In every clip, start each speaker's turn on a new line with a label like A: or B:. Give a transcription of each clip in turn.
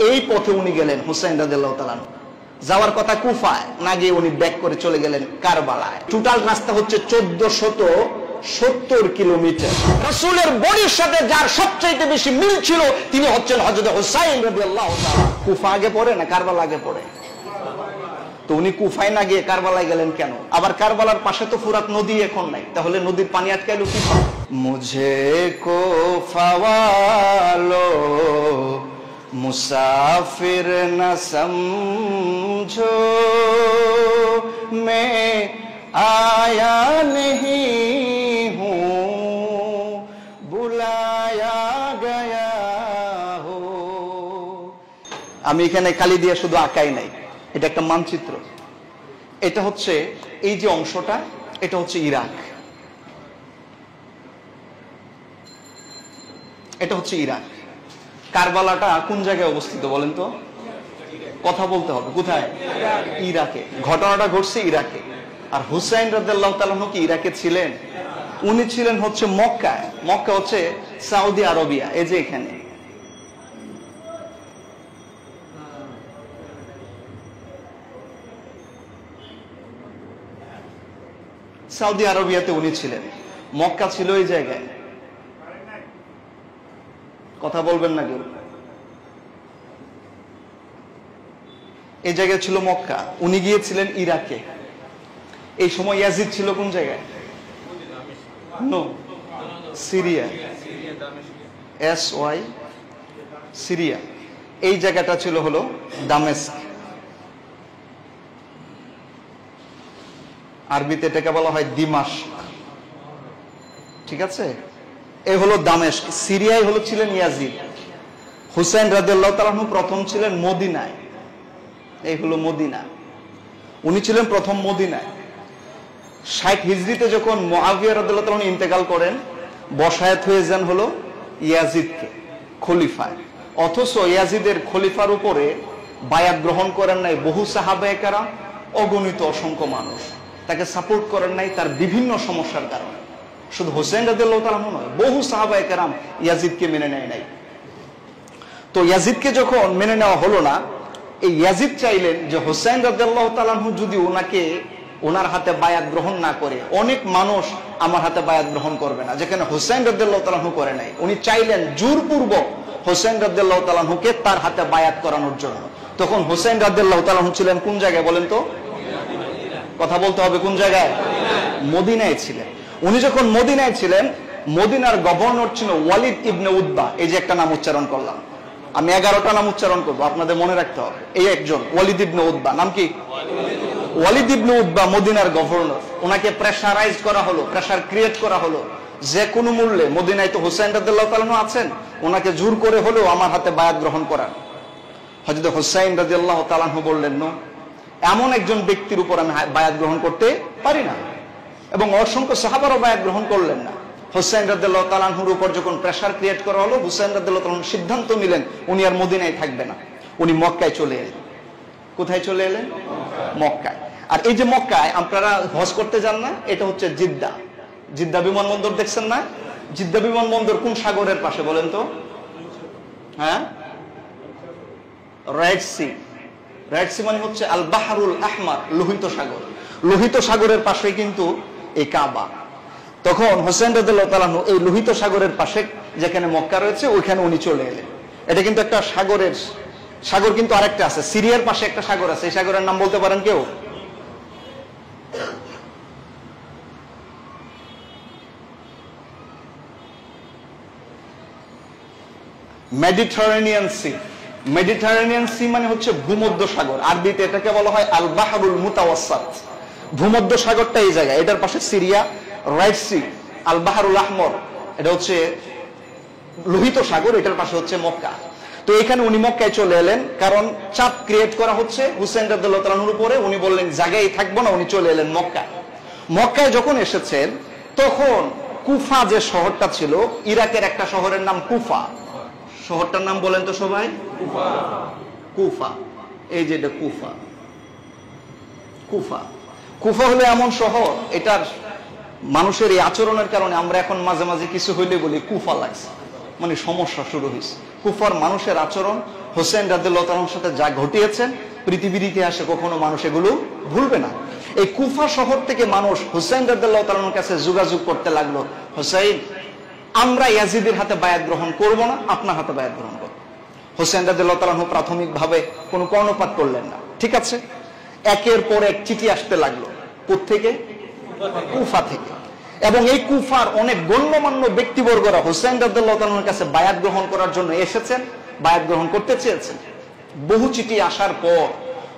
A: এই পথে উনি গেলেন হুসাইন রাদিয়াল্লাহু তাআলা যাওয়ার কথা কুফায়, না গিয়ে উনি ব্যাক করে চলে গেলেন কারবালায়। টোটাল রাস্তা হচ্ছে 1470 কিলোমিটার। রাসূলের বডির সাথে যার সবচেয়ে বেশি মিল ছিল তিনি হচ্ছেন হযরত হুসাইন রাদিয়াল্লাহু তাআলা। কুফা আগে পড়ে না কারবালা আগে পড়ে? তো উনি কুফায় না গিয়ে কারবালায় গেলেন কেন? আবার কারবালার পাশে তো ফুরাত নদী এখন নাই, তাহলে নদীর পানি আটকাইলো কি? মুঝে কুফা ওয়ালো মুসাফির না সমঝো मैं आया नहीं हूँ बुलाया गया हो। আমি এখানে কালি দিয়ে শুধু আঁকাই নাই, এটা একটা মানচিত্র। এটা হচ্ছে এই যে অংশটা, এটা হচ্ছে ইরাক, এটা হচ্ছে ইরাক। কারবালাটা কোন জায়গায় অবস্থিত বলেন তো? কথা বলতে হবে, কোথায়? ইরাকে। ঘটনাটা ঘটছে ইরাকে। আর হুসাইন রাদিয়াল্লাহু তাআলা কি ইরাকে ছিলেন? উনি ছিলেন হচ্ছে মক্কায়। মক্কা হচ্ছে সৌদি আরবিয়া, এই যে এখানে। সৌদি আরবিয়াতে উনি ছিলেন, মক্কা ছিল এই জায়গায়। কথা বলবেন না কেউ? এই জায়গায় ছিল মক্কা, উনি গিয়েছিলেন ইরাকে। এই সময় ইয়াজিদ ছিল কোন জায়গায়? No, Syria. SY Syria. এই জায়গাটা ছিল হলো দামেস্ক। আরবিতে এটাকে বলা হয় দিমাশক, ঠিক আছে? এই হলো দামেস্ক। সিরিয়ায় হলো ছিলেন ইয়াজিদ। হুসাইন রাদিয়াল্লাহু তাআলা প্রথম ছিলেন মদিনায়। এই হলো মদিনা, উনি ছিলেন প্রথম মদিনায়। 60 হিজরিতে যখন মুআবিয়া রাদিয়াল্লাহু তাআলা ইন্তেকাল করেন, বসায়াত হয়ে যান হলো ইয়াজিদকে খলিফায়। অথচ ইয়াজিদের খলিফার উপরে বায়াত গ্রহণ করেন নাই বহু সাহাবায়ে কেরাম, অগণিত অসংখ্য মানুষ তাকে সাপোর্ট করেন নাই তার বিভিন্ন সমস্যার কারণে। শুধু হুসাইন রাদিয়াল্লাহু তাআলা নয়, বহু সাহাবায়ে কেরাম ইয়াজিদকে মেনে নেয় নাই। তো ইয়াজিদকে যখন মেনে নেওয়া হলো না, এই ইয়াজিদ চাইলেন যে হুসাইন রাদিয়াল্লাহু তাআলা যদি ওনার হাতে বায়াত গ্রহণ না করে, অনেক মানুষ আমার হাতে বায়াত গ্রহণ করবে না, যেখানে হুসাইন রাদিয়াল্লাহু তাআলা করে নাই। উনি চাইলেন জোরপূর্বক হুসাইন রাদিয়াল্লাহু তাআলাকে তার হাতে বায়াত করানোর জন্য। তখন হুসাইন রাদিয়াল্লাহু তাআলা ছিলেন কোন জায়গায় বলেন তো? কথা বলতে হবে, কোন জায়গায়? মদিনায় ছিলেন। উনি যখন মদিনায় ছিলেন, মদিনার গভর্নর ছিল ওয়ালিদ ইবনে উতবা। এই যে একটা নাম উচ্চারণ করলাম, আমি 11টা নাম উচ্চারণ করবো, আপনাদের মনে রাখতে হবে। এই একজন ওয়ালিদ ইবনে উতবা, নাম কি? ওয়ালিদ ইবনে উতবা মদিনার গভর্নর। ওনাকে প্রেসারাইজ করা হলো, প্রেসার ক্রিয়েট করা হলো যে কোনো মূল্যে, মদিনায় তো হুসাইন রাদিয়াল্লাহু তাআলা আছেন, ওনাকে জোর করে হলেও আমার হাতে বায়াত গ্রহণ করার। হযরত হুসাইন রাদিয়াল্লাহু তাআলা বললেন, নো, এমন একজন ব্যক্তির উপর আমি বায়াত গ্রহণ করতে পারি না। এবং অসংখ্য সাহাবারও বায়াত গ্রহণ করলেন না। হুসাইন রাদিয়াল্লাহু তাআলার উপর যখন প্রেসার ক্রিয়েট করা হলো, হুসাইন রাদিয়াল্লাহু তাআলা সিদ্ধান্ত নিলেন উনি আর মদিনায় থাকবে না, উনি মক্কায় চলে এলেন। কোথায় চলে এলেন? মক্কায়। আর এই যে মক্কায় আপনারা হজ করতে যান না, এটা হচ্ছে জিদ্দা। জিদ্দা বিমানবন্দর দেখছেন না? জিদ্দা বিমানবন্দর কোন সাগরের পাশে বলেন তো? হ্যাঁ, রেড সি। রেড সি মানে হচ্ছে আল বাহরুল আহমার, লোহিত সাগর। লোহিত সাগরের পাশে কিন্তু এই কাবা। তখন হুসাইন রাদিয়াল্লাহু তাআলা এই লোহিত সাগরের পাশে যেখানে মক্কা রয়েছে ওইখানে উনি চলে এলেন। এটা কিন্তু একটা সাগর কিন্তু আরেকটা আছে, সিরিয়ার পাশে একটা সাগর আছে। এই সাগরের নাম বলতে পারেন কেউ? Mediterranean C. মেডিটারেনিয়ান সি মানে হচ্ছে ভূমধ্য সাগর। আরবিতে এটাকে বলা হয় আল বাহরুল মুতাওয়াসসাত। ভূমধ্য সাগরটা এই জায়গায়, এটার পাশে সিরিয়া। রাইট সি, আল বাহরুল আহমর, এটা হচ্ছে লোহিত সাগর, এটার পাশে হচ্ছে মক্কা। তো এখানে উনি মক্কায় চলে এলেন, কারণ চাপ ক্রিয়েট করা হচ্ছে হুসাইন রাদিয়াল্লাহু তাআলার উপরে। উনি বললেন জায়গায় থাকবো না, উনি চলে এলেন মক্কায়। মক্কায় যখন এসেছেন, তখন কুফা যে শহরটা ছিল, ইরাকের একটা শহরের নাম কুফা। শহরটার নাম বলেন তো সবাই? কুফা। কুফা, এই যে এটা কুফা। কুফা কুফা হলো এমন শহর, এটার মানুষের এই আচরণের কারণে আমরা এখন মাঝে মাঝে কিছু হইলে বলি কুফা লাগছে, মানে সমস্যা শুরু হয়েছে। কুফার মানুষের আচরণ হোসেন রাদিয়াল্লাহু তাআলার সাথে যা ঘটিয়েছেন পৃথিবীর ইতিহাসে কখনো মানুষ এগুলো ভুলবে না। এই কুফা শহর থেকে মানুষ হোসেন রাদিয়াল্লাহু তাআলার কাছে যোগাযোগ করতে লাগলো, হোসেন আমরা ইয়াজিদের হাতে বায়াত গ্রহণ করব না, আপনার হাতে বায়াত গ্রহণ করব। হোসেন রাদিয়াল্লাহু তাআলা প্রাথমিকভাবে কোনো কর্ণপাত করলেন না। ঠিক আছে, একের পর এক চিঠি আসতে লাগলো। কোত্থেকে? কুফা থেকে। এবং এই কুফার অনেক গণ্যমান্য ব্যক্তিবর্গরা হোসেন রাদিয়াল্লাহু তাআলার কাছে বায়াত গ্রহণ করার জন্য এসেছেন, বায়াত গ্রহণ করতে চেয়েছেন। বহু চিঠি আসার পর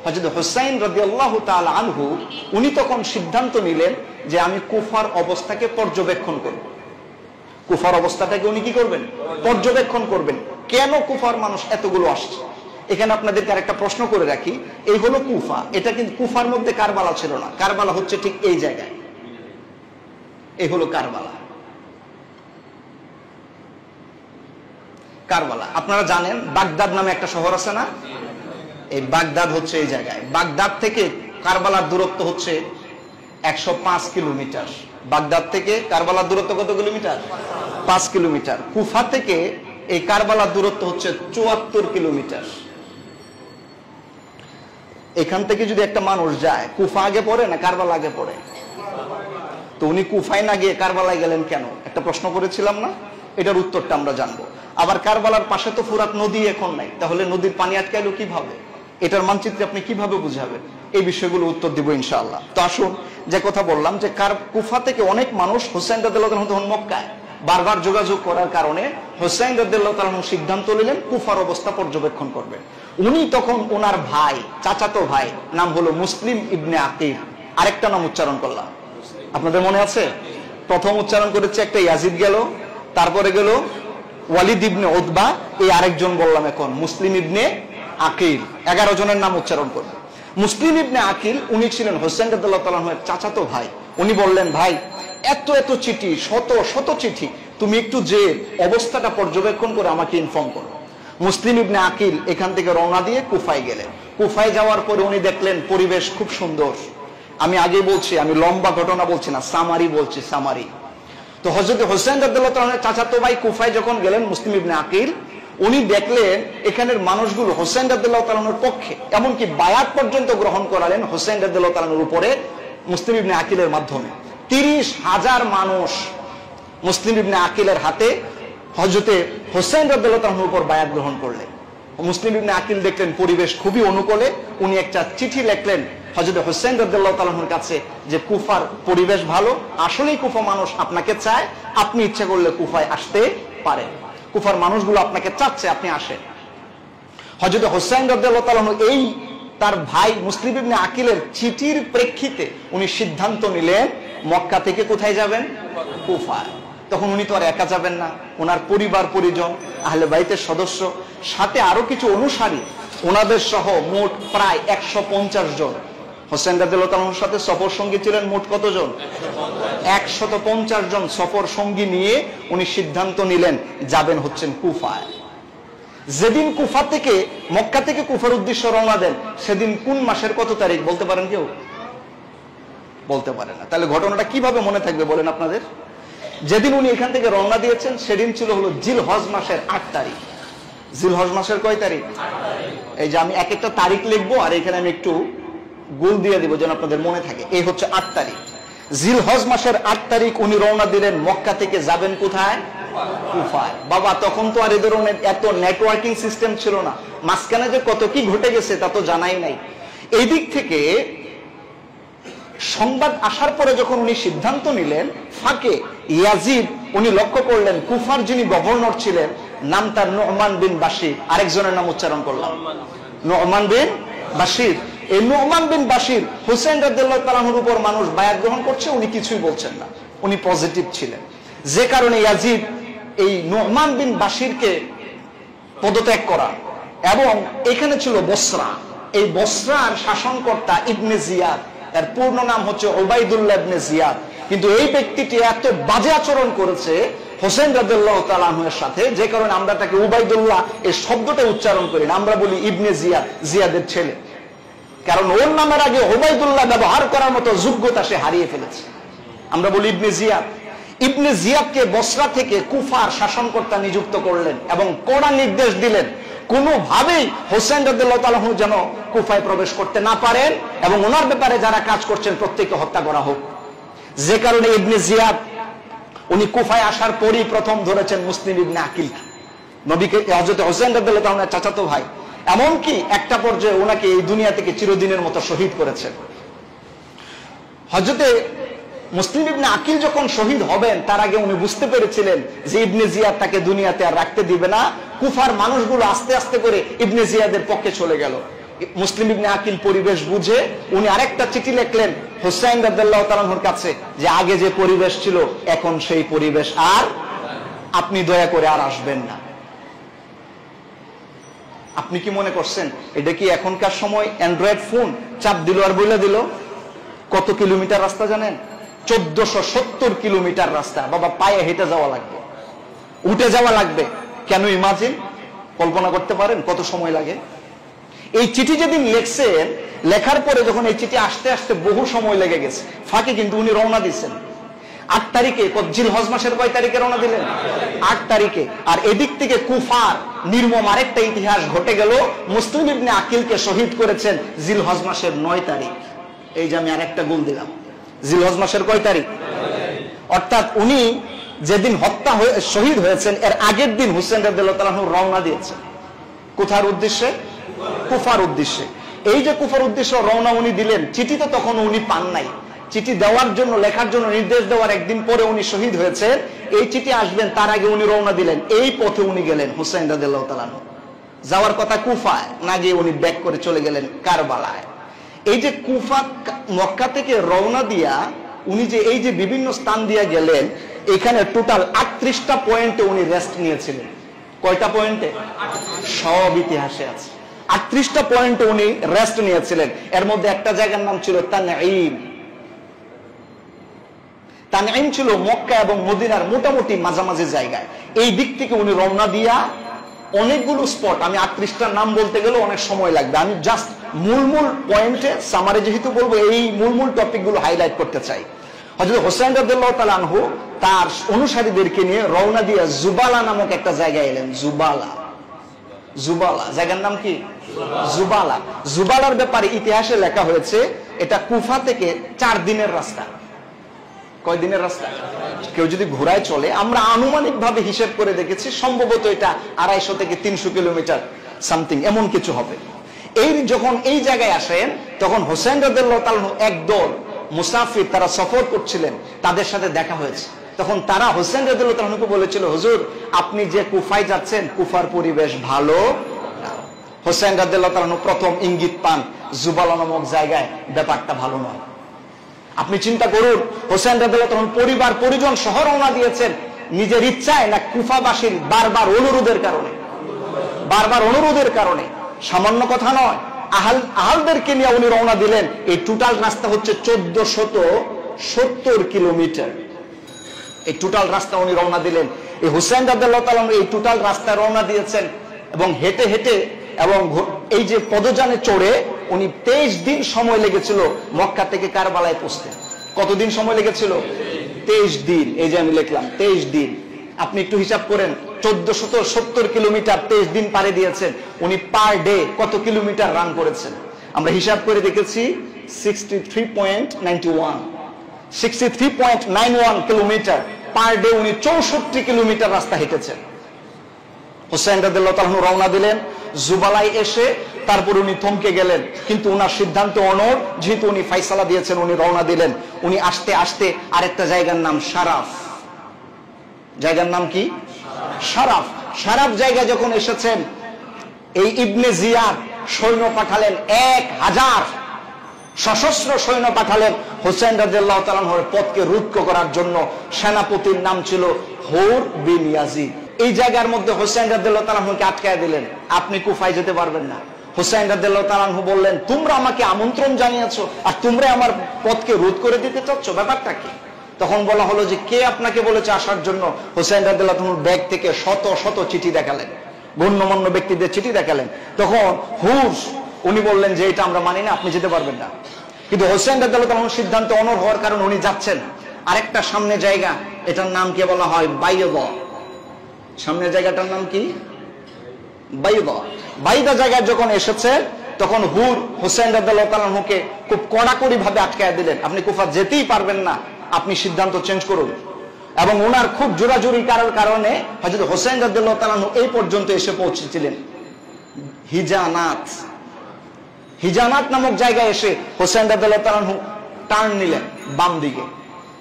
A: হযরত হোসেন রাদিয়াল্লাহু তাআলা আনহু উনি তখন সিদ্ধান্ত নিলেন যে আমি কুফার অবস্থাকে পর্যবেক্ষণ করব। কুফার অবস্থাটাকে উনি কি করবেন? পর্যবেক্ষণ করবেন। কেন কুফার মানুষ এতগুলো আসছে? এখানে আপনাদেরকে আরেকটা প্রশ্ন করে রাখি, এই হলো কুফা, এটা কিন্তু কুফার মধ্যে কারবালা ছিল না। কারবালা হচ্ছে ঠিক এই জায়গায়, এই হলো কারবালা। কারবালা আপনারা জানেন, বাগদাদ নামে একটা শহর আছে না? এই বাগদাদ হচ্ছে এই জায়গায়। বাগদাদ থেকে কারবালার দূরত্ব হচ্ছে 105 কিলোমিটার। বাগদাদ থেকে কারবালার দূরত্ব কত কিলোমিটার? 5 কিলোমিটার। কুফা থেকে এই কারবালার দূরত্ব হচ্ছে 74 কিলোমিটার। এখান থেকে যদি একটা মানুষ যায়, কুফা আগে পড়ে না কারবালা আগে পড়ে? তো উনি কুফায় না গিয়ে কারবালায় গেলেন কেন? একটা প্রশ্ন করেছিলাম না, এটার উত্তরটা আমরা জানবো। আবার কারবালার পাশে তো ফুরাত নদী এখন নাই, তাহলে নদীর পানি আটকাইলো কিভাবে? এটার মানচিত্রে আপনি কিভাবে বুঝাবেন? এই বিষয়গুলো উত্তর দিব ইনশাআল্লাহ। তো আসুন, যে কথা বললাম যে কুফা থেকে অনেক মানুষ হোসেন রাদিয়াল্লাহু তাআলা তখন মক্কায় বারবার যোগাযোগ করার কারণে হোসেন রাদিয়াল্লাহু তাআলা সিদ্ধান্ত নিলেন কুফার অবস্থা পর্যবেক্ষণ করবেন। উনি তখন ওনার ভাই, চাচাতো ভাই, নাম হলো মুসলিম ইবনে আকিল। আরেকটা নাম উচ্চারণ করলাম, আপনাদের মনে আছে? প্রথম উচ্চারণ করেছে একটা ইয়াজিদ গেল, তারপরে গেল ওয়ালিদ ইবনে উতবা, এই আরেকজন বললাম এখন মুসলিম ইবনে আকিল। 11 জনের নাম উচ্চারণ করবে। মুসলিম ইবনে আকিল উনি ছিলেন হোসেন রাদিয়াল্লাহু তাআলা এর চাচাতো ভাই। উনি বললেন, ভাই এত এত চিঠি, শত শত চিঠি, তুমি একটু যে অবস্থাটা পর্যবেক্ষণ করে আমাকে ইনফর্ম করো। মুসলিম ইবনে আকিল এখান থেকে রওনা দিয়ে কুফায় গেলেন। কুফায় যাওয়ার পরে উনি দেখলেন পরিবেশ খুব সুন্দর। আমি আগে বলছি, আমি লম্বা ঘটনা বলছি না, সামারি বলছি, সামারি। তো হযরত হোসেন রাদিয়াল্লাহু তাআলা চাচাতো ভাই কুফায় যখন গেলেন, মুসলিম ইবনে আকিল উনি দেখলেন এখানের মানুষগুলো হোসেন রাদিয়াল্লাহু তাআলার পক্ষে, এমনকি বায়াত পর্যন্ত গ্রহণ করালেন হোসেন রাদিয়াল্লাহু তাআলার উপরে মুসলিম ইবনে আকিলের মাধ্যমে। 30,000 মানুষ মুসলিম ইবনে আকিলের হাতে হযরতে হোসেন রাদিয়াল্লাহু তাআলার উপর বায়াত গ্রহণ করলেন। মুসলিম ইবনে আকিল দেখলেন পরিবেশ খুবই অনুকূলে, উনি একটা চিঠি লিখলেন হযরত হোসেন রাদিয়াল্লাহু তাআলার কাছে যে কুফার পরিবেশ ভালো, আসলেই কুফা মানুষ আপনাকে চায়, আপনি ইচ্ছা করলে কুফায় আসতে পারেন, কুফার মানুষগুলো আপনাকে চাচ্ছে, আপনি আসেন। হযরত হোসেন রাদিয়াল্লাহু তাআলা এই তার ভাই মুসলিম ইবনে আকিলের চিঠির প্রেক্ষিতে উনি সিদ্ধান্ত নিলেন মক্কা থেকে কোথায় যাবেন? কুফায়। তখন উনি তো আর একা যাবেন না, ওনার পরিবার পরিজন, আহলে বাইতের সদস্য, সাথে আরো কিছু অনুসারী, ওনাদের সহ মোট প্রায় 150 জন। হোসেন রাদিয়াল্লাহু তাআলার সাথে সফর সঙ্গী ছিলেন মোট কতজন? 150 জন সফর সঙ্গী নিয়ে উনি সিদ্ধান্ত নিলেন যাবেন হচ্ছেন কুফায়। যেদিন কুফা থেকে, মক্কা থেকে কুফার উদ্দেশ্যে রওনা দেন, সেদিন কোন মাসের কত তারিখ বলতে পারেন কেউ? বলতে পারে না। তাহলে ঘটনাটা কিভাবে মনে থাকবে বলেন আপনাদের? যেদিন উনি এখান থেকে রওনা দিয়েছেন সেদিন ছিল হলো জিলহজ মাসের 8 তারিখ। জিলহজ মাসের কয় তারিখ? এই যে আমি এক একটা তারিখ লিখবো আর এখানে আমি একটু গোল দিয়ে দিব যেন আপনাদের মনে থাকে। এই হচ্ছে 8 তারিখ, জিলহজ মাসের 8 তারিখ উনি রওনা দিলেন মক্কা থেকে, যাবেন কোথায়? কুফায়। বাবা তখন তো আর এই ধরনের এত নেটওয়ার্কিং সিস্টেম ছিল না, মাঝখানে যে কত কি ঘটে গেছে তা তো জানাই নাই। এই দিক থেকে সংবাদ আসার পরে যখন উনি সিদ্ধান্ত নিলেন, ফাঁকে ইয়াজিদ উনি লক্ষ্য করলেন কুফার যিনি গভর্নর ছিলেন, নাম তার নু'মান বিন বাশির। আরেকজনের নাম উচ্চারণ করলাম, নু'মান বিন বাশির। এই নু'মান বিন বাশির হোসেন রাদিয়াল্লাহু তাআলার উপর মানুষ বায়াত গ্রহণ করছে, উনি কিছুই বলছেন না, উনি পজিটিভ ছিলেন। যে কারণে ইয়াজিদ এই নু'মান বিন বাশিরকে পদত্যাগ করা, এবং এখানে ছিল বসরা, এই বসরার শাসনকর্তা ইবনে জিয়াদ, এর পূর্ণ নাম হচ্ছে উবাইদুল্লাহ ইবনে জিয়াদ। কিন্তু এই ব্যক্তিটি এত বাজে আচরণ করেছে হোসেন রাদিয়াল্লাহু তাআলা আনহুর সাথে, যে কারণে আমরা তাকে উবাইদুল্লাহ এই শব্দটা উচ্চারণ করি না, আমরা বলি ইবনে জিয়াদ, জিয়াদের ছেলে। কারণ ওর নামের আগে উবাইদুল্লাহ ব্যবহার করার মতো যোগ্যতা সে হারিয়ে ফেলেছে, আমরা বলি ইবনে জিয়াদ। ইবনে জিয়াদকে বসরা থেকে কুফার শাসনকর্তা নিযুক্ত করলেন এবং কড়া নির্দেশ দিলেন, কোনোভাবেই হোসেন রাদিয়াল্লাহু তাআলা আনহু যেন কুফায় প্রবেশ করতে না পারেন এবং ওনার ব্যাপারে যারা কাজ করছেন প্রত্যেককে হত্যা করা হোক। যে কারণে ইবনে জিয়াদ উনি কুফায় আসার পরই প্রথম ধরেছেন মুসলিম ইবনে আকিলকে, নবীকে হযরত হোসেন রাদিয়াল্লাহু তাআলার চাচাতো ভাই। এমনকি একটা পর্যায়ে ওনাকে এই দুনিয়া থেকে চিরদিনের মতো শহীদ করেছেন। হযরতে মুসলিম ইবনে আকিল যখন শহীদ হবেন তার আগে উনি বুঝতে পেরেছিলেন যে ইবনে জিয়াদ তাকে দুনিয়াতে আর রাখতে দিবে না। কুফার মানুষগুলো আস্তে আস্তে করে ইবনে জিয়াদের পক্ষে চলে গেল। মুসলিম ইবনে আকিল পরিবেশ বুঝে উনি আরেকটা চিঠি লিখলেন হুসাইন রাদিয়াল্লাহু তাআলার কাছে যে আগে যে পরিবেশ ছিল এখন সেই পরিবেশ আর, আপনি দয়া করে আর আসবেন না। আপনি কি মনে করছেন এটা কি এখনকার সময় অ্যান্ড্রয়েড ফোন চাপ দিল আর বলে দিল? কত কিলোমিটার রাস্তা জানেন? 1470 কিলোমিটার রাস্তা। বাবা পায়ে হেঁটে যাওয়া লাগবে, উঠে যাওয়া লাগবে। কেন ইমাজিন, কল্পনা করতে পারেন কত সময় লাগে? এই চিঠি যেদিন লিখছেন, লেখার পরে যখন এই চিঠি আসতে আসতে বহু সময় লেগে গেছে, ফাঁকে কিন্তু উনি রওনা দিচ্ছেন 8 তারিখে। জিলহজ মাসের কয় তারিখে রওনা দিলেন? 8 তারিখে। আর এদিক থেকে কুফার নির্মম আরেকটা ইতিহাস ঘটে গেল। মুসলিম ইবনে আকিলকে শহীদ করেছেন জিলহজ মাসের 9 তারিখ। এই যে আমি আরেকটা গোল দিলাম, জিলহজ মাসের কয় তারিখ? অর্থাৎ উনি যেদিন হত্যা হয়ে শহীদ হয়েছেন এর আগের দিন হুসেন রাদিয়াল্লাহু তাআলা আনহু রওনা দিয়েছেন। কোথার উদ্দেশ্যে? কুফার উদ্দেশ্যে। এই যে কুফার উদ্দেশ্যে রওনা উনি দিলেন, চিঠি তো তখন উনি পান নাই। চিঠি দেওয়ার জন্য, লেখার জন্য নির্দেশ দেওয়ার একদিন পরে উনি শহীদ হয়েছেন। এই চিঠি আসবেন তার আগে উনি রওনা দিলেন। এই পথে উনি গেলেন হুসাইন রাদিয়াল্লাহু তাআলা আনহু। যাওয়ার কথা কুফায়, না গিয়ে উনি ব্যাক করে চলে গেলেন কারবালায়। এই যে কুফা মক্কা থেকে রওনা দিয়া উনি যে এই যে বিভিন্ন স্থান দিয়া গেলেন, এখানে টোটাল 38টা পয়েন্টে উনি রেস্ট নিয়েছিলেন। কয়টা পয়েন্টে? সব ইতিহাসে আছে। 38টা পয়েন্টে উনি রেস্ট নিয়েছিলেন। এর মধ্যে একটা জায়গার নাম ছিল তানঈম। তানঈম ছিল মক্কা এবং মদিনার মোটামুটি মাঝামাঝি জায়গায়। এই দিক থেকে উনি রওনা দিয়া অনেকগুলো স্পট, আমি 38টার নাম বলতে গেলে অনেক সময় লাগবে, আমি জাস্ট মূল পয়েন্টে সামারে যেহেতু বলবো, এই মূল টপিকগুলো হাইলাইট করতে চাই। হযরত হোসেন রাদিয়াল্লাহু তাআলা আনহু তার অনুসারীদেরকে নিয়ে রওনা দিয়ে জুবালা নামক একটা জায়গায় এলেন। জুবালা জায়গার নাম কি? জুবালা। জুবালার ব্যাপারে ইতিহাসে লেখা হয়েছে এটা কুফা থেকে 4 দিনের রাস্তা। কয় দিনের রাস্তা? কেউ যদি ঘোড়ায় চলে, আমরা আনুমানিক ভাবে হিসেব করে দেখেছি, সম্ভবত এটা 250 থেকে 300 কিলোমিটার সামথিং এমন কিছু হবে। এই যখন এই জায়গায় আসেন তখন হোসেন রাদিয়াল্লাহু তাআলা একদল মুসাফির তারা সফর করছিলেন, তাদের সাথে দেখা হয়েছে। তখন তারা হোসেন রাদিয়াল্লাহু তাআলাকে বলেছিল, হুজুর আপনি যে কুফায় যাচ্ছেন কুফার পরিবেশ ভালো না। হোসেন রাদিয়াল্লাহু তাআলা প্রথম ইঙ্গিত পান জুবালা নামক জায়গায় ব্যাপারটা ভালো নয়। আপনি চিন্তা করুন, হোসেন রাদিয়াল্লাহু তাআলা পরিবার পরিজন সহ রওনা দিয়েছেন নিজের ইচ্ছায় না কুফাবাসীর বারবার অনুরোধের কারণে? সামান্য কথা নয়। আহালদেরকে নিয়ে উনি রওনা দিলেন। এই টোটাল রাস্তা হচ্ছে 1470 কিলোমিটার। এই টোটাল রাস্তা উনি রওনা দিলেন। এই হুসাইন রাদিয়াল্লাহু তাআলা এই টোটাল রাস্তা রওনা দিয়েছেন এবং হেঁটে হেঁটে এবং এই যে পদযানে চড়ে উনি 23 দিন সময় লেগেছিল মক্কা থেকে কারবালায় পৌঁছতে। কতদিন সময় লেগেছিল? 23 দিন। এই যে আমি লিখলাম 23 দিন। আপনি একটু হিসাব করেন, 1470 কিলোমিটার 23 দিন পাড়ি দিয়েছেন। উনি পার ডে কত কিলোমিটার রান করেছেন? আমরা হিসাব করে দেখেছি 63.91 কিলোমিটার পার ডে উনি 64 কিলোমিটার রাস্তা হেঁটেছেন। হোসেন রাদিয়াল্লাহু তাআলা রওনা দিলেন। জুবালায় এসে তারপর উনি থমকে গেলেন, কিন্তু ওনার সিদ্ধান্ত অনড়। যেহেতু উনি ফাইসালা দিয়েছেন, উনি রওনা দিলেন। উনি আসতে আসতে আরেকটা জায়গার নাম সারাফ। জায়গার নাম কি? সারাফ জায়গা যখন এসেছেন, এই ইবনে জিয়াদ সৈন্য পাঠালেন, 1000 সশস্ত্র সৈন্য পাঠালেন হোসেন রাদিয়াল্লাহু তাআলার পথকে রুদ্ধ করার জন্য। সেনাপতির নাম ছিল হুর বিন ইয়াজিদ। এই জায়গার মধ্যে হোসেন রাদিয়াল্লাহু তাআলাকে আটকায় দিলেন, আপনি কুফায় যেতে পারবেন না। হোসেন রাদিয়াল্লাহু তাআলা বললেন, তোমরা আমাকে আমন্ত্রণ জানিয়েছো আর তোমরা আমার পথকে রোধ করে দিতে চাচ্ছ, ব্যাপারটা কি? তখন বলা হলো যে কে আপনাকে বলেছে আসার জন্য? হোসেন রাদিয়াল্লাহু তাআলার ব্যাগ থেকে শত শত চিঠি দেখালেন, গণ্যমান্য ব্যক্তিদের চিঠি দেখালেন। তখন উনি বললেন যে এটা আমরা মানি না, আপনি যেতে পারবেন না। কিন্তু হোসেন রাদিয়াল্লাহু তাআলার সিদ্ধান্ত অনড় হওয়ার কারণে উনি যাচ্ছেন। আরেকটা সামনে জায়গা, এটার নাম কে বলা হয়? বাইদা। সামনের জায়গাটার নাম কি? বাইদা। বাইদা জায়গায় যখন এসেছে তখন হুর হুসাইন রাদিয়াল্লাহু তাআলা আনহুকে খুব কড়াকড়ি ভাবে আটকায় দিলেন, আপনি কুফা যেতেই পারবেন না, আপনি সিদ্ধান্ত চেঞ্জ করুন। এবং ওনার খুব জোরাজুরি করার কারণে হযরত হুসাইন রাদিয়াল্লাহু তাআলা আনহু এই পর্যন্ত এসে পৌঁছেছিলেন। হিজানাত নামক জায়গায় এসে হুসাইন রাদিয়াল্লাহু তাআলা আনহু টার্ন নিলেন বাম দিকে,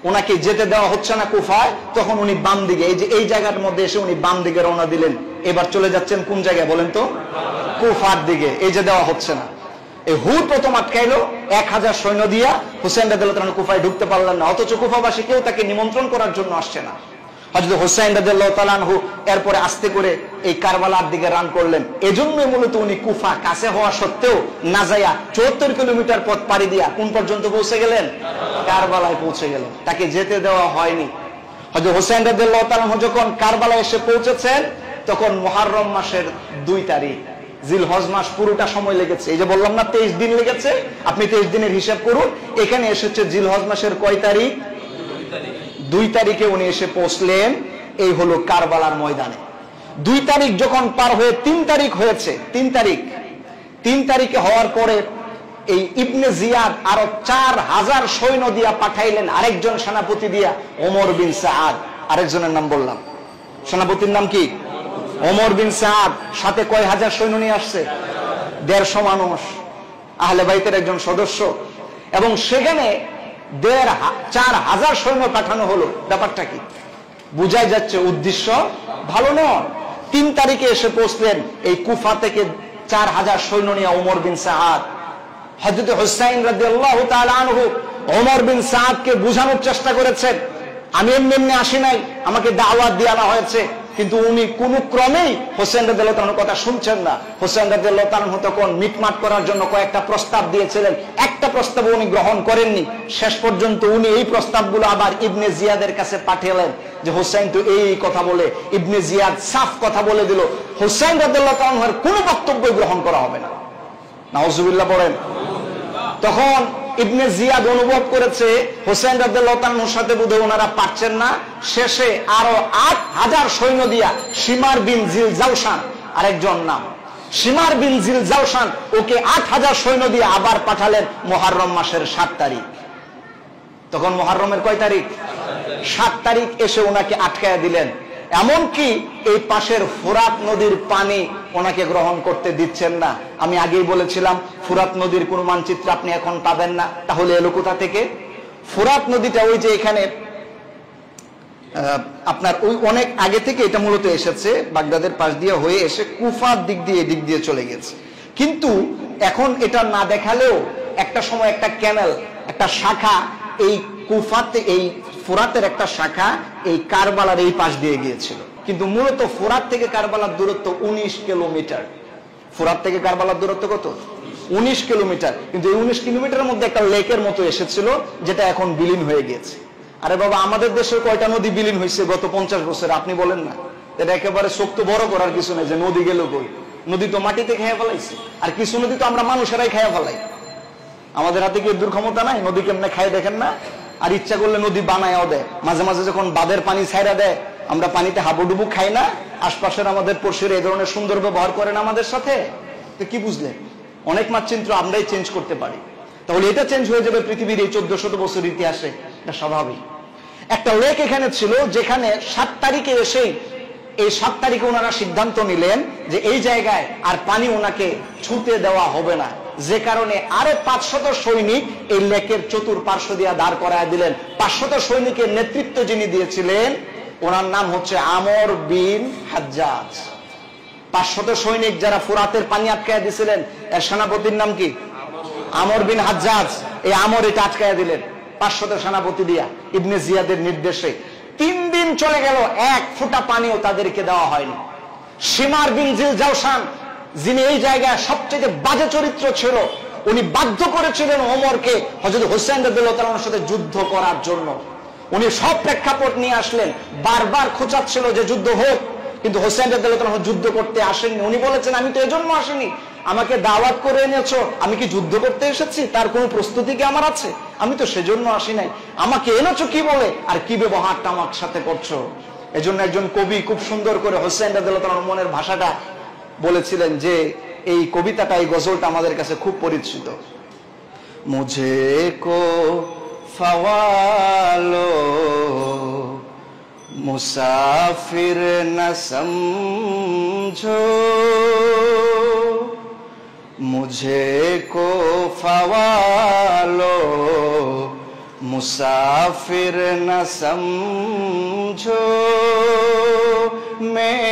A: ওনাকে যেতে দেওয়া হচ্ছে না কুফায়, তখন উনি বাম দিকে এই জায়গার মধ্যে এসে উনি বাম দিকে রওনা দিলেন। এবার চলে যাচ্ছেন কোন জায়গায় বলেন তো? কুফার দিকে। এই যে দেওয়া হচ্ছে না, এই হুর প্রথম আটকাইলো 1000 সৈন্য দিয়া, হুসাইন রাদিয়াল্লাহু তাআলা কুফায় ঢুকতে পারলেন না, অথচ কুফাবাসী কেউ তাকে নিমন্ত্রণ করার জন্য আসছে না। হযরত হুসাইন রাদিয়াল্লাহু তাআলা আনহু এরপরে আস্তে করে এই কারবালার দিকে রান করলেন। এজন্যই মূলত উনি কুফা কাছে হওয়া সত্ত্বেও না যায়া 74 কিলোমিটার পথ পাড়ি দিয়া কোন পর্যন্ত পৌঁছে গেলেন? কারবালায় পৌঁছে গেলেন, তাকে যেতে দেওয়া হয়নি। হযরত হুসাইন রাদিয়াল্লাহু তাআলা আনহু যখন কারবালায় এসে পৌঁছেছেন তখন মুহররম মাসের 2 তারিখ, জিলহজ মাস পুরোটা সময় লেগেছে। এই যে বললাম না 23 দিন লেগেছে, আপনি 23 দিনের হিসাব করুন। এখানে এসেছে জিলহজ মাসের কয় তারিখ? 2 তারিখে উনি এসে পৌঁছলেন। এই হলো কারবালার ময়দানে। 2 তারিখ যখন পার হয়ে 3 তারিখ হয়েছে, 3 তারিখে হওয়ার পরে এই ইবনে জিয়াদ আরো 4000 সৈন্য দিয়া পাঠাইলেন, আরেকজন সেনাপতি দিয়া, ওমর বিন সাআদ। আরেকজনের নাম বললাম, সেনাপতির নাম কি? ওমর বিন সাআদ। সাথে কয় হাজার সৈন্য নিয়ে আসছে? 150 মানুষ, আহলে বাইতের একজন সদস্য। এবং সেখানে 4000 সৈন্য পাঠানো হলো। ব্যাপারটা কি? বুঝাই যাচ্ছে উদ্দেশ্য ভালো নয়। 3 তারিখে এসে পৌঁছলেন এই কুফা থেকে 4000 সৈন্য নিয়ে ওমর বিন সাআদ। হযরত হুসাইন রাদিয়াল্লাহু তাআলা আনহু ওমর বিন সাআদকে বোঝানোর চেষ্টা করেছেন, আমি এমনি আসি নাই, আমাকে দাওয়াত দিয়ে আনা হয়েছে। কিন্তু উনি কোন ক্রমেই হোসেন রাদিয়াল্লাহু তাআলার কথা শুনছেন না। হোসেন রাদিয়াল্লাহু তাআলা তখন মিটমাট করার জন্য কয়েকটা প্রস্তাব দিয়েছিলেন, একটা প্রস্তাব উনি গ্রহণ করেননি। শেষ পর্যন্ত উনি এই প্রস্তাবগুলো আবার ইবনে জিয়াদের কাছে পাঠালেন যে হোসেন তো এই কথা বলে। ইবনে জিয়াদ সাফ কথা বলে দিল, হোসেন রাদিয়াল্লাহু তাআলার কোনো বক্তব্য গ্রহণ করা হবে না। নাউজুবিল্লাহ পড়েন। তখন ইবনে জিয়াদ অনুভব করেছে হোসেন রাদিয়াল্লাহু তাআলার সাথে বোধহয় ওনারা পারছেন না। শেষে আরো 8000 সৈন্য দিয়া শিমার বিন জিলজাওশান, আরেকজন নাম শিমার বিন জিলজাওশান, ওকে 8000 সৈন্য দিয়ে আবার পাঠালেন মুহররম মাসের 7 তারিখ। তখন মুহররমের কয় তারিখ? 7 তারিখ এসে ওনাকে আটকায় দিলেন। এমনকি এই পাশের ফুরাত নদীর পানি ওনাকে গ্রহণ করতে দিচ্ছেন না। আমি আগেই বলেছিলাম ফুরাত নদীর কোন মানচিত্র আপনি এখন পাবেন না। তাহলে এলো কোথা থেকে? ফুরাত নদীটা ওই যে এখানে আপনার ওই অনেক আগে থেকে এটা মূলত এসেছে, বাগদাদের পাশ দিয়ে হয়ে এসে কুফার দিক দিয়ে চলে গেছে। কিন্তু এখন এটা না দেখালেও একটা সময় একটা ক্যানেল, একটা শাখা এই কুফাতে, এই ফুরাতের একটা শাখা এই কারবালার এই পাশ দিয়ে গিয়েছিল। কিন্তু মূলত ফুরাত থেকে কারবালার দূরত্ব 19 কিলোমিটার। ফুরাত থেকে কারবালার দূরত্ব কত? 19 কিলোমিটার। কিন্তু এই 19 কিলোমিটারের মধ্যে একটা লেকের মতো এসেছিল, যেটা এখন বিলীন হয়ে গিয়েছে। আরে বাবা, আমাদের দেশের কয়টা নদী বিলীন হয়েছে গত 50 বছরে? আপনি বলেন না। এটা একেবারে শক্ত বড় করার কিছু নেই যে নদী গেল কই। নদী তো মাটিতে খেয়ে ফেলাইছে, আর কিছু নদী তো আমরা মানুষেরাই খেয়ে ফেলাই। আমাদের হাতে কি দুর্ক্ষমতা নাই? নদী কেমনে খায় দেখেন না? আর ইচ্ছা করলে নদী বানায়ও দেয়। মাঝে মাঝে যখন বাঁধের পানি ছাইরা দেয়, আমরা পানিতে হাবুডুবু খাই না? আশপাশের আমাদের পড়শিরা এই ধরনের সুন্দর ব্যবহার করেন আমাদের সাথে। তো কি বুঝলেন? অনেক মানচিত্র আমরাই চেঞ্জ করতে পারি। তাহলে এটা চেঞ্জ হয়ে যাবে পৃথিবীর এই 1400 বছর ইতিহাসে, এটা স্বাভাবিক। একটা লেক এখানে ছিল, যেখানে 7 তারিখে এসেই এই 7 তারিখে ওনারা সিদ্ধান্ত নিলেন যে এই জায়গায় আর পানি ওনাকে ছুঁতে দেওয়া হবে না। যে কারণে আরো 500 সৈনিক এই লেকের চতুর্পার্শ্ব দিয়ে দাঁড় করায় দিলেন। 500 সৈনিকের নেতৃত্ব যিনি দিয়েছিলেন ওনার নাম হচ্ছে আমর বিন হাজ্জাজ। 500 সৈনিক যারা ফুরাতের পানি আটকায় দিয়েছিলেন, এর সেনাপতির নাম কি? আমর বিন হাজ্জাজ। এই আমর এটা আটকায় দিলেন 500 সেনাপতি দিয়া ইবনে জিয়াদের নির্দেশে। 3 দিন চলে গেল, এক ফোঁটা পানিও তাদেরকে দেওয়া হয়নি। শিমার বিন জিলজাওশান, যিনি এই জায়গায় সবচেয়ে বাজে চরিত্র ছিল, উনি বাধ্য করেছিলেন ওমরকে হযরত হুসাইন রাদিয়াল্লাহু তাআলার সাথে যুদ্ধ করার জন্য। উনি সব প্রেক্ষাপট নিয়ে আসলেন, বারবার খোঁচাচ্ছিল যে যুদ্ধ হোক, কিন্তু হুসাইন রাদিয়াল্লাহু তাআলা যুদ্ধ করতে আসেননি। উনি বলেছেন, আমি তো এজন্য আসিনি, আমাকে দাওয়াত করে এনেছো, আমি কি যুদ্ধ করতে এসেছি? তার কোনো প্রস্তুতি কি আমার আছে? আমি তো সেজন্য আসি নাই। আমাকে এনেছো কি বলে, আর কি ব্যবহারটা আমার সাথে করছো? এজন্য একজন কবি খুব সুন্দর করে হুসাইন রাদিয়াল্লাহু তাআলার মনের ভাষাটা বলেছিলেন যে এই কবিতাটা, এই গজলটা আমাদের কাছে খুব পরিচিত। মুঝে কো ফওয়ালো মুসাফির না সমঝো, মুঝে কো ফওয়ালো मुसाफिर न समझो, मैं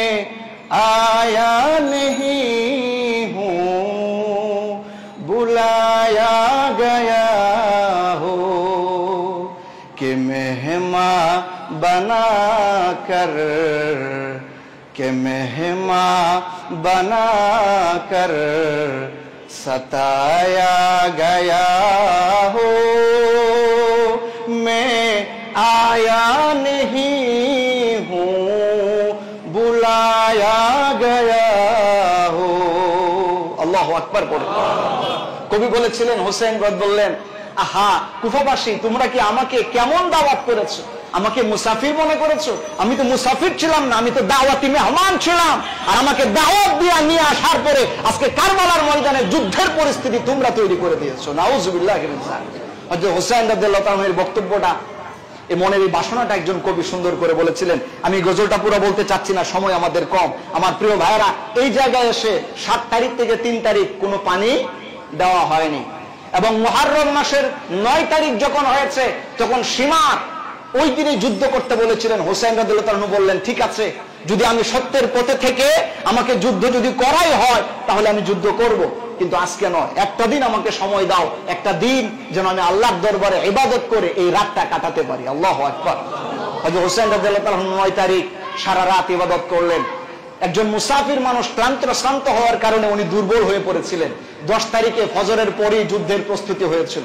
A: आया नहीं हूँ बुलाया गया हो, कि मेहमान बना कर, कि मेहमान बना कर सताया गया हो, मैं आया नहीं हूँ बुलाया गया हो। আল্লাহু আকবার পড়ে কবি বলেছিলেন, হোসেন গদ বললেন, আহা কুফাবাসী, তোমরা কি আমাকে কেমন দাওয়াত করেছো? আমাকে মুসাফির মনে করেছো? আমি তো মুসাফির ছিলাম না, আমি তো দাওয়াতি মেহমান ছিলাম। আর আমাকে দাওয়াত দিয়ে নিয়ে আসার পরে আজকে কারবালার ময়দানে যুদ্ধের পরিস্থিতি তোমরা তৈরি করে দিয়েছো। নাউজুবিল্লাহ। হযরত হোসেন রাদিয়াল্লাহু তাআলা এর বক্তব্যটা, এই মনের এই বাসনাটা একজন কবি সুন্দর করে বলেছিলেন। আমি গজলটা পুরো বলতে চাচ্ছি না, সময় আমাদের কম। আমার প্রিয় ভাইরা, এই জায়গায় এসে 7 তারিখ থেকে 3 তারিখ কোনো পানি দেওয়া হয়নি, এবং মুহররম মাসের 9 তারিখ যখন হয়েছে তখন সীমার ওই দিনে যুদ্ধ করতে বলেছিলেন। হোসেন রাদিয়াল্লাহু তাআলা বললেন, ঠিক আছে, যদি আমি সত্যের পথে থেকে আমাকে যুদ্ধ যদি করাই হয় তাহলে আমি যুদ্ধ করব, কিন্তু আজকে নয়, একটা দিন আমাকে সময় দাও, একটা দিন যেন আমি আল্লাহর দরবারে ইবাদত করে এই রাতটা কাটাতে পারি। আল্লাহু আকবার। হযরত হোসেন রাদিয়াল্লাহু তাআলা 9 তারিখ সারা রাত ইবাদত করলেন। একজন মুসাফির মানুষ শ্রান্ত হওয়ার কারণে উনি দুর্বল হয়ে পড়েছিলেন। 10 তারিখে ফজরের পরেই যুদ্ধের প্রস্তুতি হয়েছিল।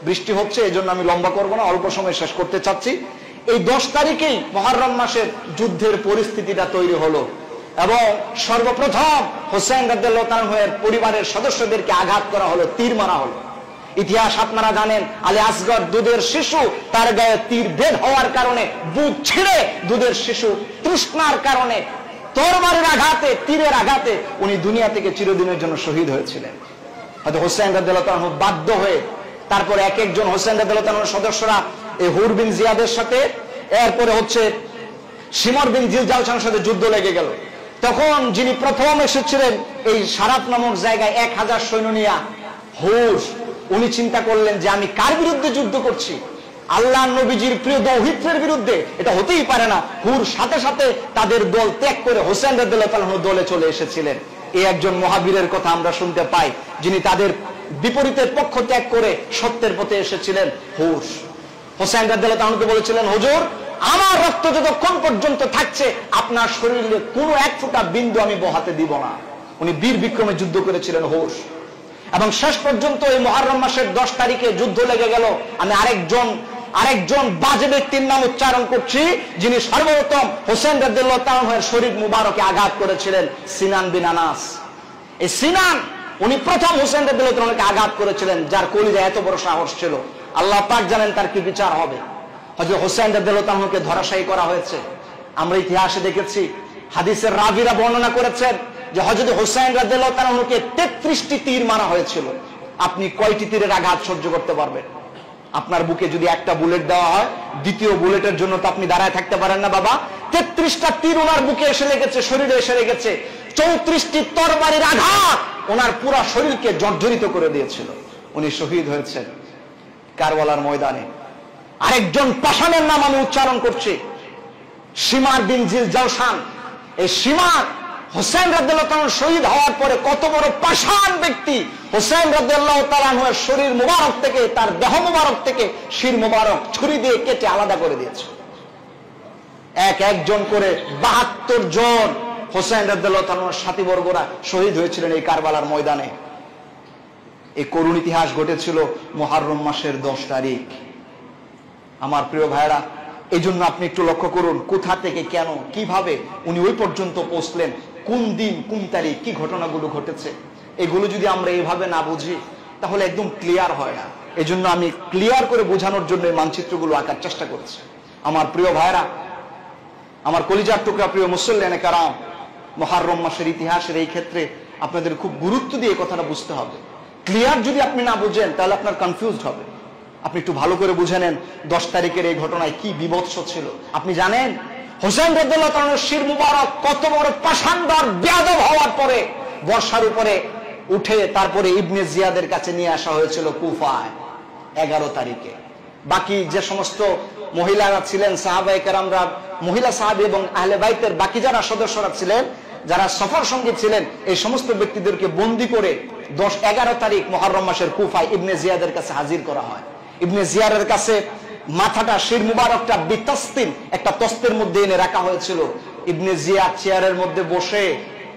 A: বৃষ্টি হচ্ছে, এই জন্য আমি লম্বা করবো না, অল্প সময় শেষ করতে চাচ্ছি। এই 10 তারিখেই মুহররম মাসের যুদ্ধের পরিস্থিতিটা তৈরি হলো, এবং সর্বপ্রথম হোসেন রাদিয়াল্লাহু তাআলা এর পরিবারের সদস্যদেরকে আঘাত করা হলো, তীর মারা হলো। ইতিহাস আপনারা জানেন, আলী আসগর দুধের শিশু, তার গায়ে তীর ভেদ হওয়ার কারণে বুক ছিঁড়ে দুধের শিশু তৃষ্ণার কারণে তরবারির আঘাতে, তীরের আঘাতে উনি দুনিয়া থেকে চিরদিনের জন্য শহীদ হয়েছিলেন। হয়তো হোসেন রাদিয়াল্লাহু তাআলা বাধ্য হয়ে তারপরে এক একজন হোসেন রাদিয়াল্লাহু তাআলার সদস্যরা এই হুর বিন জিয়াদের সাথে, এরপরে হচ্ছে শিমর বিন জিলজালসানের সাথে যুদ্ধ লেগে গেল। তখন যিনি প্রথম এসেছিলেন এই সারাত নামক জায়গায় 1000 সৈন্য নিয়ে, হুর, উনি চিন্তা করলেন যে আমি কার বিরুদ্ধে যুদ্ধ করছি? আল্লাহ নবীজির প্রিয় দৌহিত্রের বিরুদ্ধে। এটা হতেই পারে না। হুর সাথে সাথে তাদের দল ত্যাগ করে হোসেন রাদিয়াল্লাহু তাআলার দলে চলে এসেছিলেন। এই একজন মহাবীরের কথা আমরা শুনতে পাই, যিনি তাদের বিপরীতের পক্ষ ত্যাগ করে সত্যের পথে এসেছিলেন। হুর হোসেন রাদিয়াল্লাহু তাআলাকে বলেছিলেন, হুজুর, আমার রক্ত যতক্ষণ পর্যন্ত থাকছে আপনার শরীরে কোনো এক ফোঁটা বিন্দু আমি বহাতে দিব না। উনি বীর বিক্রমে যুদ্ধ করেছিলেন হুর। এবং শেষ পর্যন্ত এই মুহররম মাসের 10 তারিখে যুদ্ধ লেগে গেল। আমি আরেকজন বাজে ব্যক্তির নাম উচ্চারণ করছি, যিনি সর্বপ্রথম হোসেন রাদিয়াল্লাহু তাআলার শরীর মুবারকে আঘাত করেছিলেন, সিনান বিন আনাস। এই সিনান, উনি প্রথম হোসেন রাদিয়াল্লাহু তাআলাকে আঘাত করেছিলেন, যার কলিজায় এত বড় সাহস ছিল। আল্লাহ পাক জানেন তার কি বিচার হবে। হযরত হোসেন রাদিয়াল্লাহু তাআলাকে ধরাশায়ী করা হয়েছে। আমরা ইতিহাসে দেখেছি, হাদিসের রাবিরা বর্ণনা করেছেন যে হযরত হোসেন রাদিয়াল্লাহু তাআলাকে 33টি তীর মারা হয়েছিল। আপনি কয়টি তীরের আঘাত সহ্য করতে পারবেন? আপনার বুকে যদি একটা বুলেট দেওয়া হয়, দ্বিতীয় বুলেটের জন্য তো আপনি দাঁড়ায় থাকতে পারেন না বাবা। 33টা তীর ওনার বুকে এসে লেগেছে, শরীরে এসে লেগেছে। 34টি তরবারির আঘাত ওনার পুরো শরীরকে জর্জরিত করে দিয়েছিল। উনি শহীদ হয়েছেন কারবালার ময়দানে। আরেকজন পাষাণের নাম আমি উচ্চারণ করছি, শিমার বিন জিলজালসান। এই শিমার হোসেন রাদিয়াল্লাহু তাআলা শহীদ হওয়ার পরে কত বড় পাষাণ ব্যক্তি, হোসেন রাদিয়াল্লাহু তাআলার শরীর মুবারক থেকে, তার দেহ মুবারক থেকে শির মুবারক ছুরি দিয়ে কেটে আলাদা করে দিয়েছে। একজন করে 72 জন হোসেন রাদিয়াল্লাহু তাআলার সাথীবর্গরা শহীদ হয়েছিলেন এই কারবালার ময়দানে। এই করুণ ইতিহাস ঘটেছিল মুহররম মাসের 10 তারিখ। আমার প্রিয় ভাইরা, এই জন্য আপনি একটু লক্ষ্য করুন, কোথা থেকে, কেন, কিভাবে উনি ওই পর্যন্ত পৌঁছলেন, কোন দিন, কোন তারিখ, কি ঘটনাগুলো ঘটেছে। এগুলো যদি আমরা এইভাবে না বুঝি তাহলে একদম ক্লিয়ার হয় না। এই জন্য আমি ক্লিয়ার করে বোঝানোর জন্য এই মানচিত্রগুলো আঁকার চেষ্টা করছি। আমার প্রিয় ভাইরা, আমার কলিজার টুকরা প্রিয় মুসল্লিয়ানে কারাম, মুহররম মাসের ইতিহাসের এই ক্ষেত্রে আপনাদের খুব গুরুত্ব দিয়ে কথাটা বুঝতে হবে। ক্লিয়ার যদি আপনি না বুঝেন তাহলে আপনার কনফিউজড হবে। আপনি একটু ভালো করে বুঝে নেন 10 তারিখের এই ঘটনায় কি বিভৎস ছিল। আপনি জানেন হোসেন রাদিয়াল্লাহু তাআলার শির মুবারক কত বড় পাষাণদার বেয়াদব হওয়ার পরে বর্ষার উপরে উঠে তারপরে ইবনে জিয়াদের কাছে নিয়ে আসা হয়েছিল কুফায় 11 তারিখে। বাকি যে সমস্ত মহিলারা ছিলেন সাহাবায়ে কেরামরা, মহিলা সাহাবী এবং আহলে বাইতের বাকি যারা সদস্যরা ছিলেন, যারা সফর সঙ্গী ছিলেন, এই সমস্ত ব্যক্তিদেরকে বন্দী করে 11 তারিখ মুহররম মাসের কুফায় ইবনে জিয়াদের কাছে হাজির করা হয়। ইবনে জিয়াদের কাছে মাথাটা, শির মুবারকটা বিতাস্তিন একটা তস্তের মধ্যে এনে রাখা হয়েছিল। ইবনে জিয়া চেয়ারের মধ্যে বসে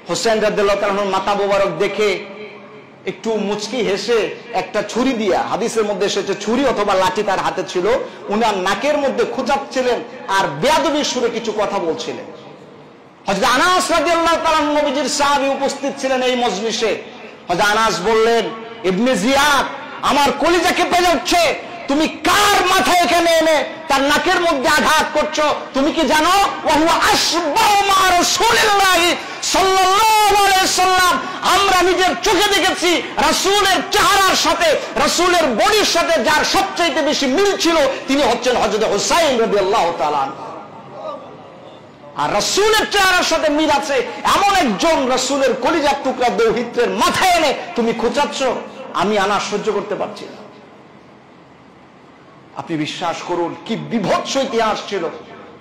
A: হোসেন রাদিয়াল্লাহু তাআলার মাথা মুবারক দেখে একটু মুচকি হেসে একটা ছুরি দিয়া, হাদিসের মধ্যে এসেছে ছুরি অথবা লাঠি তার হাতে ছিল, উনার নাকের মধ্যে খোঁচাচ্ছিলেন আর বেয়াদবির সুরে কিছু কথা বলছিলেন। হযরত আনাস রাদিয়াল্লাহু তাআলা নবীজির সাহাবী উপস্থিত ছিলেন এই মজলিসে। হযরত আনাস বললেন, ইবনে জিয়াদ, আমার কলিজা কেঁপে যাচ্ছে, তুমি কার মাথা এখানে এনে তার নাকের মধ্যে আঘাত করছো? তুমি কি জানো ওয়া আশবাহু মা রাসূলিল্লাহি সাল্লাল্লাহু আলাইহি সাল্লাম, আমরা নিজের চোখে দেখেছি রাসূলের চেহারার সাথে, রাসূলের বডির সাথে যার সবচেয়ে বেশি মিল ছিল তিনি হচ্ছেন হযরত হুসাইন রাদিয়াল্লাহু তাআলা। আর রাসূলের চেহারার সাথে মিল আছে এমন একজন রাসূলের কলিজার টুকরা দৌহিত্রের মাথা এনে তুমি খোঁচাচ্ছ, আমি আনা সহ্য করতে পারছি না। আপনি বিশ্বাস করুন কি বিভৎস ইতিহাস ছিল,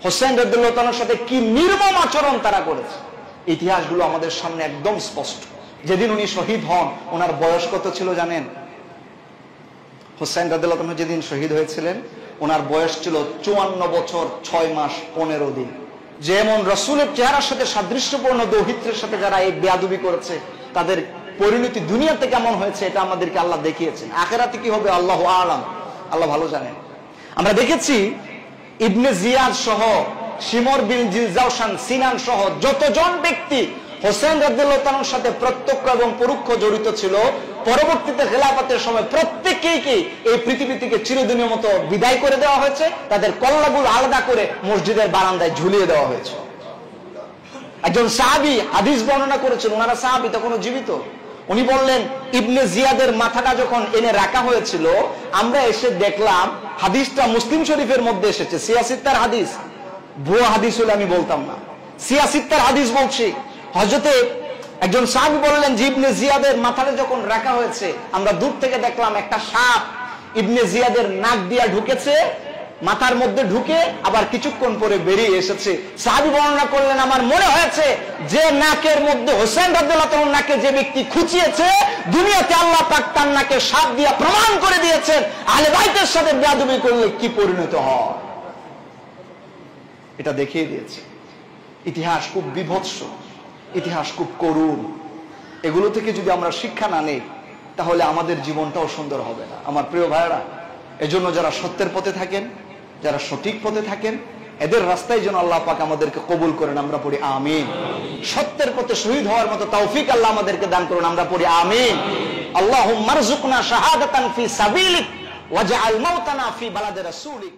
A: হোসেন রাদিয়াল্লাহু তাআলার সাথে কি নির্মম আচরণ তারা করেছে। ইতিহাসগুলো আমাদের সামনে একদম স্পষ্ট। যেদিন উনি শহীদ হন ওনার বয়স কত ছিল জানেন? হোসেন রাদিয়াল্লাহু তাআলা যেদিন শহীদ হয়েছিলেন ওনার বয়স ছিল 54 বছর 6 মাস 15 দিন। যেমন রাসূলের চেহারার সাথে সাদৃশ্যপূর্ণ দৌহিত্রের সাথে যারা এই বেয়াদবি করেছে তাদের পরিণতি দুনিয়াতে কেমন হয়েছে এটা আমাদেরকে আল্লাহ দেখিয়েছেন। আখিরাতে কি হবে আল্লাহু আ'লাম, আল্লাহ ভালো জানেন। আমরা দেখেছি ইবনে জিয়াদ সহ শিমর বিন জিলজাওশান, সিনান সহ যতজন ব্যক্তি হোসেন রাদিয়াল্লাহু তাআলার সাথে প্রত্যক্ষ এবং পরোক্ষ জড়িত ছিল, পরবর্তীতে খেলাফতের সময় প্রত্যেককেই এই পৃথিবী থেকে চিরদিনের মতো বিদায় করে দেওয়া হয়েছে, তাদের কল্লাগুলো আলাদা করে মসজিদের বারান্দায় ঝুলিয়ে দেওয়া হয়েছে। একজন সাহাবী হাদিস বর্ণনা করেছেন, ওনারা সাহাবী তখনও জীবিত। উনি বললেন ইবনে জিয়াদের মাথাটা যখন এনে রাখা হয়েছিল আমরা এসে দেখলাম, হাদিসটা মুসলিম শরীফের মধ্যে এসেছে, সিয়াসিত্তার হাদিস, ভুয়া হাদিস হলে আমি বলতাম না, সিয়াসিত্তার হাদিস বলছি। হযরতে একজন সাহাবী বললেন যে ইবনে জিয়াদের মাথাটা যখন রাখা হয়েছে আমরা দূর থেকে দেখলাম একটা সাপ ইবনে জিয়াদের নাক দিয়া ঢুকেছে, মাথার মধ্যে ঢুকে আবার কিছুক্ষণ পরে বেরিয়ে এসেছে। সাহাবী বর্ণনা করলেন, আমার মনে হয়েছে যে নাকের মধ্যে হোসেন রাদিয়াল্লাহু তাআলার নাকে যে ব্যক্তি খুঁচিয়েছে দুনিয়াতে আল্লাহ পাক তার নাকে সাপ দিয়া প্রমাণ করে দিয়েছেন আহলে বাইতের সাথে বেয়াদবি করলে কি পরিণত হয়, এটা দেখিয়ে দিয়েছে। ইতিহাস খুব বিভৎস, ইতিহাস খুব করুণ। এগুলো থেকে যদি আমরা শিক্ষা না নেই তাহলে আমাদের জীবনটাও সুন্দর হবে না। আমার প্রিয় ভাইরা, এজন্য যারা সত্যের পথে থাকেন, যারা সঠিক পথে থাকেন, এদের রাস্তায় যেন আল্লাহ পাক আমাদেরকে কবুল করেন, আমরা পড়ি আমিন। সত্যের পথে শহীদ হওয়ার মতো তৌফিক আল্লাহ আমাদেরকে দান করুন, আমরা পড়ি আমিন। আল্লাহুম্মা রযুকনা শাহাদাতান ফি সাবিলিক ওয়াজআল মাউতানা ফি বালাদি রাসূলিক।